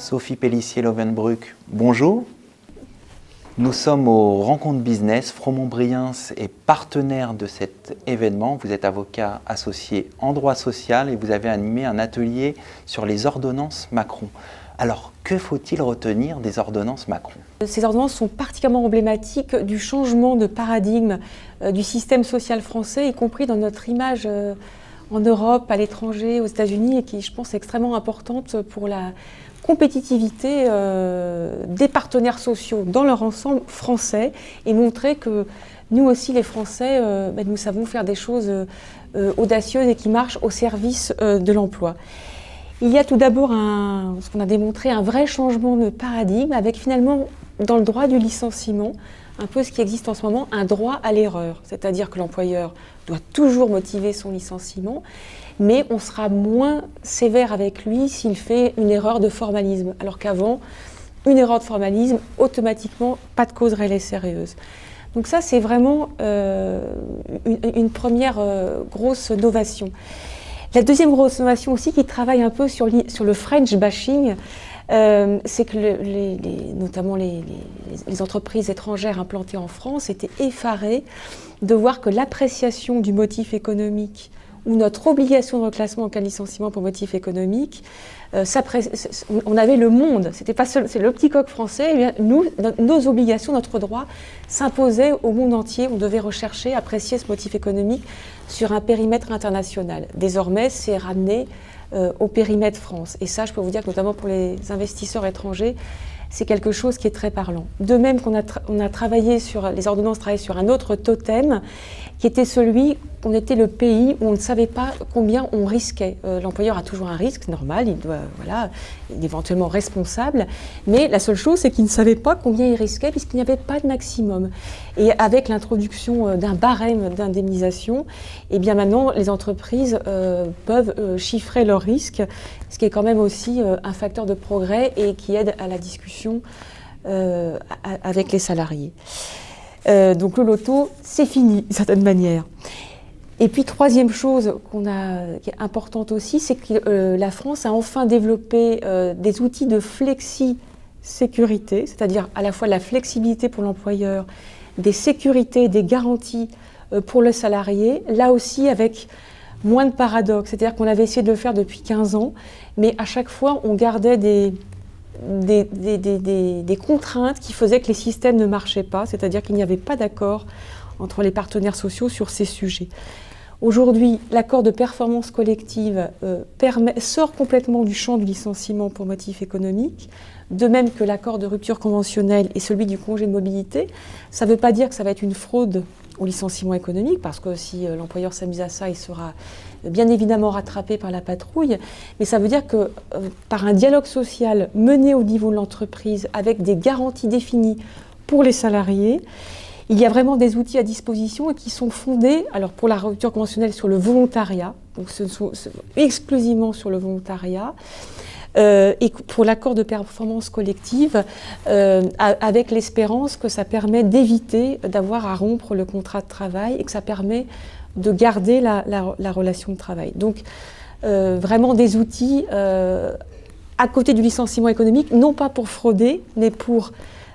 Sophie Pellissier-Lovenbruck, bonjour. Nous sommes aux Rencontres Business. Fromont-Briens est partenaire de cet événement. Vous êtes avocat associé en droit social et vous avez animé un atelier sur les ordonnances Macron. Alors, que faut-il retenir des ordonnances Macron? Ces ordonnances sont particulièrement emblématiques du changement de paradigme du système social français, y compris dans notre image en Europe, à l'étranger, aux États-Unis, et qui, je pense, est extrêmement importante pour la compétitivité des partenaires sociaux dans leur ensemble français, et montrer que nous aussi, les Français, nous savons faire des choses audacieuses et qui marchent au service de l'emploi. Il y a tout d'abord, ce qu'on a démontré, un vrai changement de paradigme avec finalement, dans le droit du licenciement, un peu ce qui existe en ce moment, un droit à l'erreur. C'est-à-dire que l'employeur doit toujours motiver son licenciement, mais on sera moins sévère avec lui s'il fait une erreur de formalisme. Alors qu'avant, une erreur de formalisme, automatiquement, pas de cause réelle et sérieuse. Donc ça, c'est vraiment une première grosse novation. La deuxième grosse innovation aussi qui travaille un peu sur le French bashing, c'est que notamment les entreprises étrangères implantées en France étaient effarées de voir que l'appréciation du motif économique ou notre obligation de reclassement en cas de licenciement pour motif économique, on avait le monde, c'était pas seul, c'est le petit coq français, et bien nous, nos obligations, notre droit s'imposait au monde entier, on devait rechercher, apprécier ce motif économique sur un périmètre international. Désormais, c'est ramené au périmètre France. Et ça, je peux vous dire que notamment pour les investisseurs étrangers, c'est quelque chose qui est très parlant. De même qu'on a travaillé les ordonnances travaillent sur un autre totem, qui était celui qu'on était le pays où on ne savait pas combien on risquait. L'employeur a toujours un risque, normal, il est éventuellement responsable, mais la seule chose, c'est qu'il ne savait pas combien il risquait puisqu'il n'y avait pas de maximum. Et avec l'introduction d'un barème d'indemnisation, eh bien maintenant, les entreprises peuvent chiffrer leurs risques, ce qui est quand même aussi un facteur de progrès et qui aide à la discussion avec les salariés. Donc le loto, c'est fini, d'une certaine manière. Et puis, troisième chose qui est importante aussi, c'est que la France a enfin développé des outils de flexi-sécurité, c'est-à-dire à la fois la flexibilité pour l'employeur, des sécurités, des garanties pour le salarié, là aussi avec moins de paradoxes. C'est-à-dire qu'on avait essayé de le faire depuis 15 ans, mais à chaque fois, on gardait des contraintes qui faisaient que les systèmes ne marchaient pas, c'est-à-dire qu'il n'y avait pas d'accord entre les partenaires sociaux sur ces sujets. Aujourd'hui, l'accord de performance collective sort complètement du champ du licenciement pour motif économique, de même que l'accord de rupture conventionnelle et celui du congé de mobilité. Ça ne veut pas dire que ça va être une fraude au licenciement économique, parce que si l'employeur s'amuse à ça, il sera bien évidemment rattrapé par la patrouille, mais ça veut dire que par un dialogue social mené au niveau de l'entreprise avec des garanties définies pour les salariés, il y a vraiment des outils à disposition et qui sont fondés, alors pour la rupture conventionnelle, sur le volontariat, donc exclusivement sur le volontariat, et pour l'accord de performance collective, avec l'espérance que ça permet d'éviter d'avoir à rompre le contrat de travail et que ça permet de garder la relation de travail. Donc vraiment des outils à côté du licenciement économique, non pas pour frauder, mais pour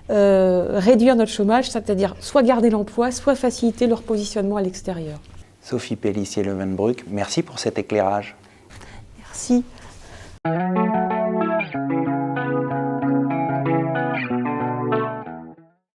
réduire notre chômage, c'est-à-dire soit garder l'emploi, soit faciliter leur positionnement à l'extérieur. Sophie Pellissier-Lovenbruck, merci pour cet éclairage. Merci.